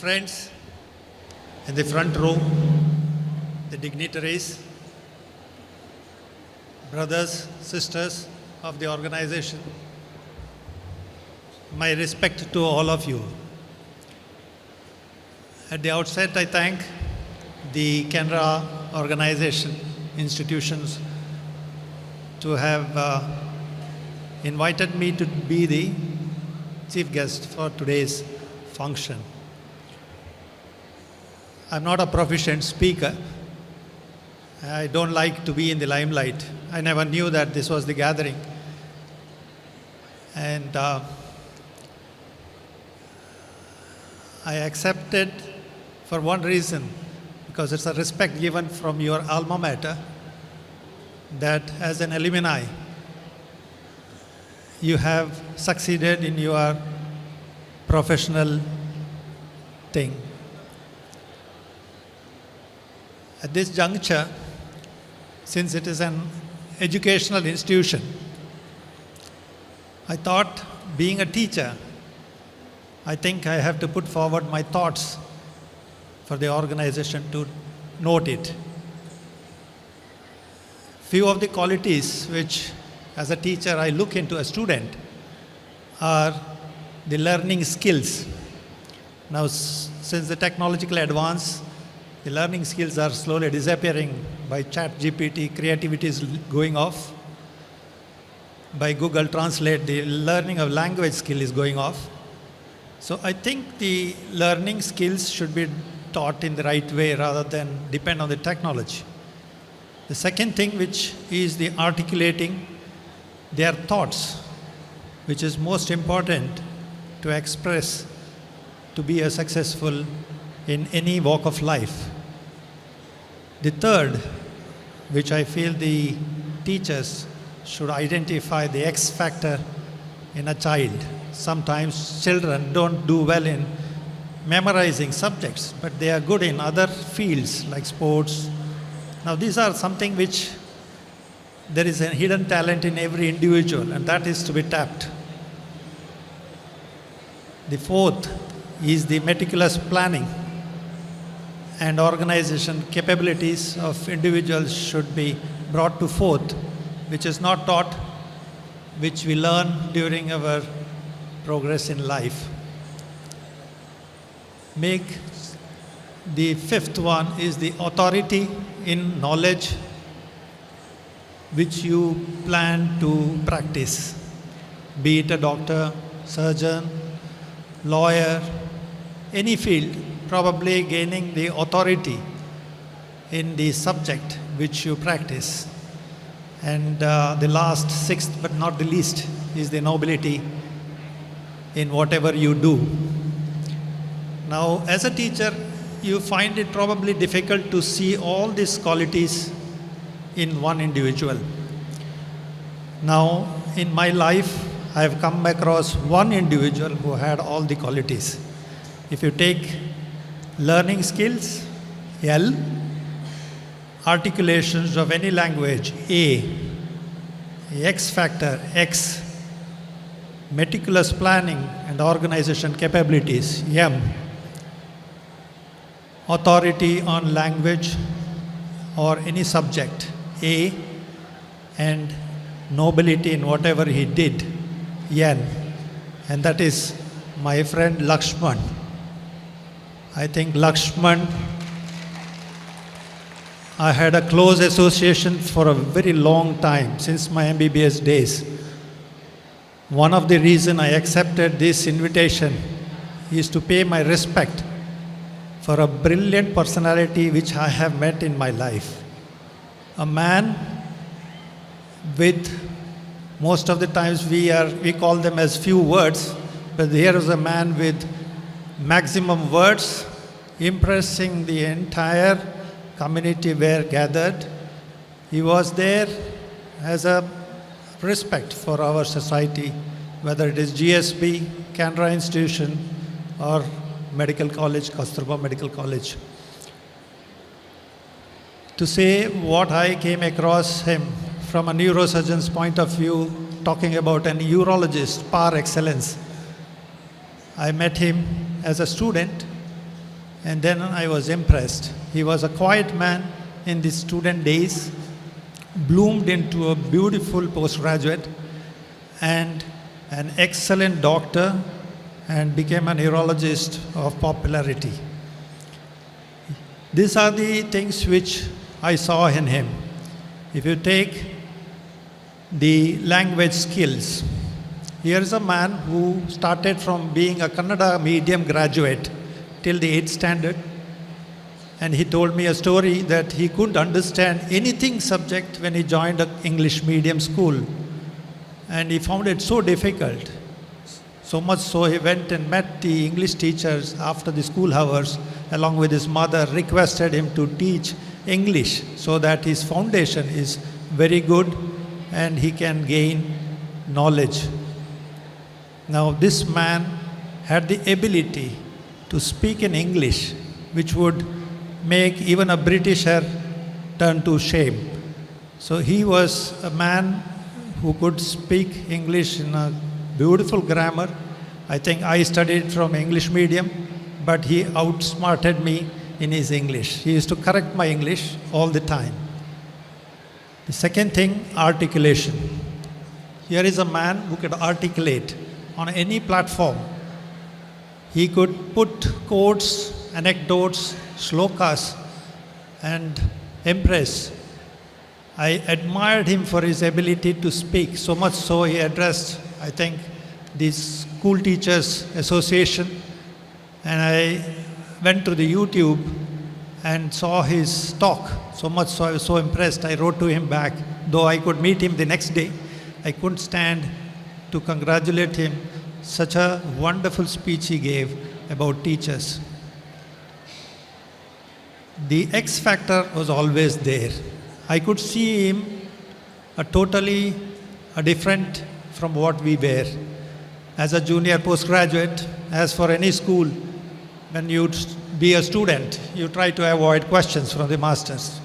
friends in the front row, the dignitaries, brothers, sisters of the organization, my respect to all of you. At the outset, I thank the Canara organization, institutions, to have invited me to be the chief guest for today's function. I'm not a proficient speaker. I don't like to be in the limelight. I never knew that this was the gathering. And I accepted for one reason, because it's a respect given from your alma mater, that as an alumni, you have succeeded in your professional thing. At this juncture, since it is an educational institution, I thought, being a teacher, I think I have to put forward my thoughts for the organization to note it. Few of the qualities which, as a teacher, I look into a student are the learning skills. Now, since the technological advance, the learning skills are slowly disappearing. By ChatGPT, creativity is going off. By Google Translate, the learning of language skill is going off. So I think the learning skills should be taught in the right way rather than depend on the technology. The second thing, which is the articulating their thoughts, which is most important to express to be a successful in any walk of life. The third, which I feel the teachers should identify the X factor in a child. Sometimes children don't do well in memorizing subjects, but they are good in other fields like sports. Now these are something which there is a hidden talent in every individual, and that is to be tapped. The fourth is the meticulous planning and organization capabilities of individuals should be brought to forth, which is not taught, which we learn during our progress in life. The fifth one is the authority in knowledge which you plan to practice, be it a doctor, surgeon, lawyer, any field, probably gaining the authority in the subject which you practice. And the last, sixth but not the least, is the nobility in whatever you do. Now, as a teacher, you find it probably difficult to see all these qualities in one individual. Now, in my life, I have come across one individual who had all the qualities. If you take learning skills, L, articulations of any language, A, X factor, X, meticulous planning and organization capabilities, M, authority on language or any subject, A, and nobility in whatever he did, N. And that is my friend Lakshman. I think Lakshman, I had a close association for a very long time, since my MBBS days. One of the reasons I accepted this invitation is to pay my respect for a brilliant personality which I have met in my life. A man with, most of the times we call them as few words, but here is a man with maximum words, impressing the entire community were gathered. He was there as a respect for our society, whether it is GSB, Canara institution, or Medical College, Kasturba Medical College. To say what I came across him from a neurosurgeon's point of view, talking about a urologist par excellence. I met him as a student and then I was impressed. He was a quiet man in the student days, bloomed into a beautiful postgraduate and an excellent doctor, and became a neurologist of popularity. These are the things which I saw in him. If you take the language skills, here is a man who started from being a Canada medium graduate till the 8th standard, and he told me a story that he couldn't understand anything subject when he joined an English medium school, and he found it so difficult. So much so he went and met the English teachers after the school hours, along with his mother, requested him to teach English so that his foundation is very good and he can gain knowledge. Now this man had the ability to speak in English, which would make even a Britisher turn to shame. So he was a man who could speak English in a beautiful grammar. I think I studied from English medium, but he outsmarted me in his English. He used to correct my English all the time. The second thing, articulation. Here is a man who could articulate on any platform. He could put quotes, anecdotes, shlokas, and impress. I admired him for his ability to speak, so much so he addressed, I think, the School Teachers Association, and I went to the YouTube and saw his talk, so much so I was so impressed. I wrote to him back, though I could meet him the next day. I couldn't stand to congratulate him. Such a wonderful speech he gave about teachers. The X factor was always there. I could see him totally different from what we were. As a junior postgraduate, as for any school, when you be a student, you try to avoid questions from the masters.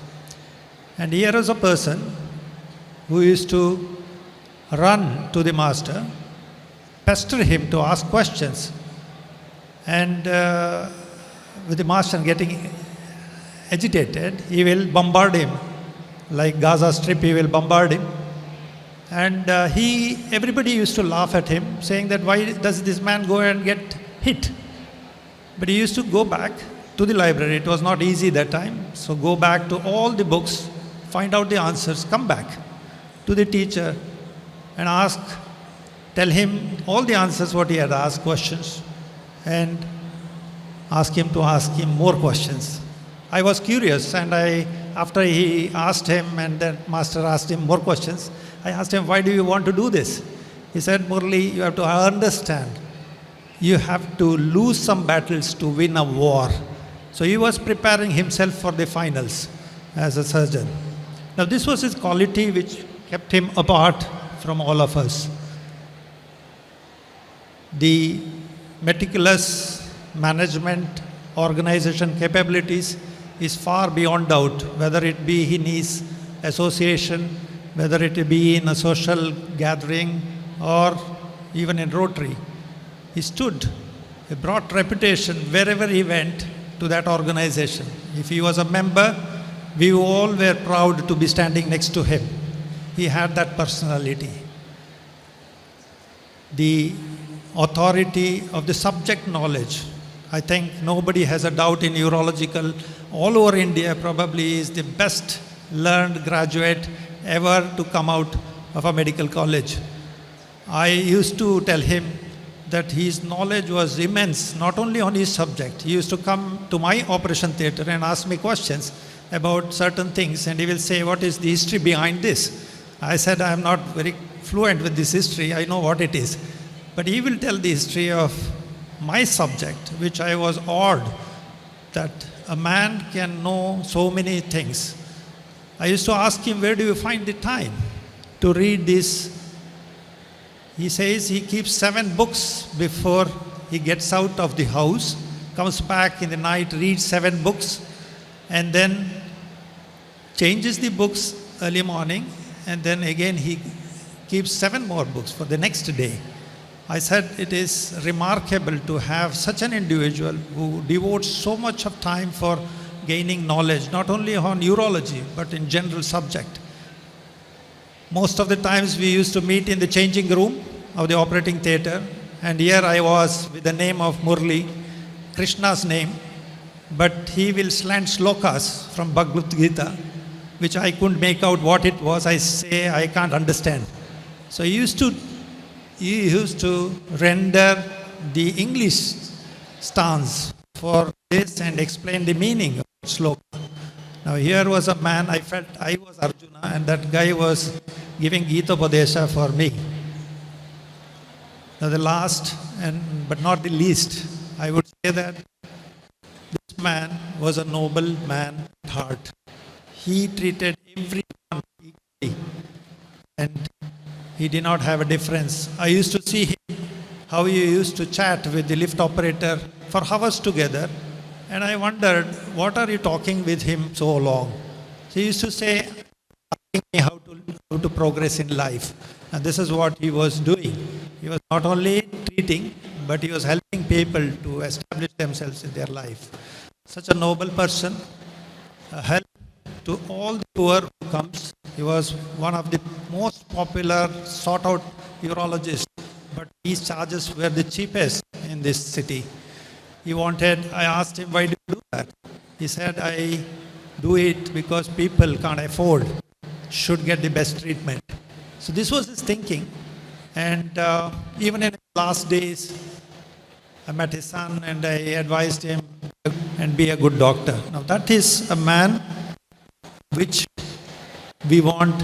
And here was a person who used to run to the master, pester him to ask questions, and with the master getting agitated, he will bombard him. Like Gaza Strip, he will bombard him. And everybody used to laugh at him, saying that why does this man go and get hit? But he used to go back to the library. It was not easy that time. So go back to all the books, find out the answers, come back to the teacher and tell him all the answers what he had asked, questions, and ask him to ask him more questions. I was curious, and after he asked him and the master asked him more questions, I asked him, why do you want to do this? He said, Murali, you have to understand. You have to lose some battles to win a war. So he was preparing himself for the finals as a surgeon. Now this was his quality which kept him apart from all of us. The meticulous management, organization capabilities is far beyond doubt, whether it be in his association, whether it be in a social gathering or even in Rotary. He stood, he brought reputation wherever he went to that organization. If he was a member, we all were proud to be standing next to him. He had that personality. The authority of the subject knowledge. I think nobody has a doubt in urological. All over India probably is the best learned graduate ever to come out of a medical college. I used to tell him that his knowledge was immense, not only on his subject. He used to come to my operation theatre and ask me questions about certain things, and he will say, what is the history behind this? I said, I am not very fluent with this history, I know what it is. But he will tell the history of my subject, which I was awed that a man can know so many things. I used to ask him, where do you find the time to read this? He says he keeps 7 books before he gets out of the house, comes back in the night, reads 7 books, and then changes the books early morning, and then again he keeps 7 more books for the next day. I said it is remarkable to have such an individual who devotes so much of time for gaining knowledge, not only on urology, but in general subject. Most of the times we used to meet in the changing room of the operating theatre, and here I was with the name of Murli, Krishna's name, but he will slant slokas from Bhagavad Gita, which I couldn't make out what it was. I say I can't understand. So he used to render the English stance for this and explain the meaning of sloka. Now here was a man, I felt I was Arjuna and that guy was giving Gita Padesha for me. Now the last, but not the least, I would say that this man was a noble man at heart. He treated everyone equally and he did not have a difference. I used to see him, how he used to chat with the lift operator for hours together, and I wondered, what are you talking with him so long? He used to say, asking me how to progress in life. And this is what he was doing. He was not only treating, but he was helping people to establish themselves in their life. Such a noble person, a help to all the poor who comes. He was one of the most popular, sought-out urologists, but his charges were the cheapest in this city. I asked him, why do you do that? He said, I do it because people can't afford, should get the best treatment. So this was his thinking. And even in his last days, I met his son and I advised him and be a good doctor. Now that is a man which we want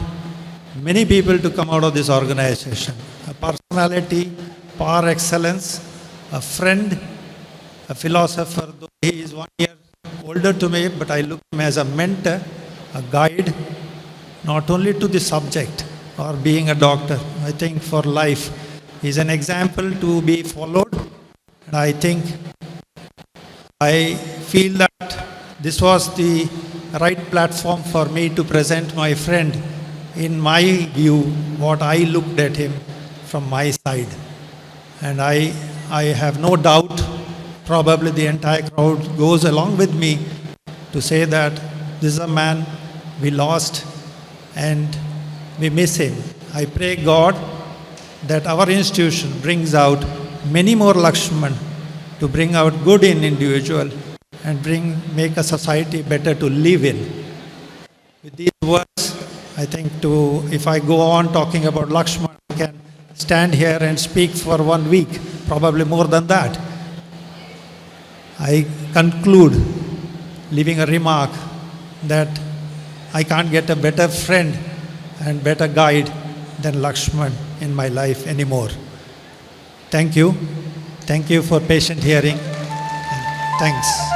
many people to come out of this organization. A personality, par excellence, a friend, a philosopher. Though he is 1 year older to me, but I look at him as a mentor, a guide, not only to the subject or being a doctor. I think for life, he is an example to be followed. And I feel that this was the right platform for me to present my friend in my view, what I looked at him from my side. And I have no doubt, probably the entire crowd goes along with me to say that this is a man we lost and we miss him. I pray God that our institution brings out many more Lakshman to bring out good in individual and make a society better to live in. With these words, I think if I go on talking about Lakshman, I can stand here and speak for 1 week, probably more than that. I conclude leaving a remark that I can't get a better friend and better guide than Lakshman in my life anymore. Thank you. Thank you for patient hearing. Thanks.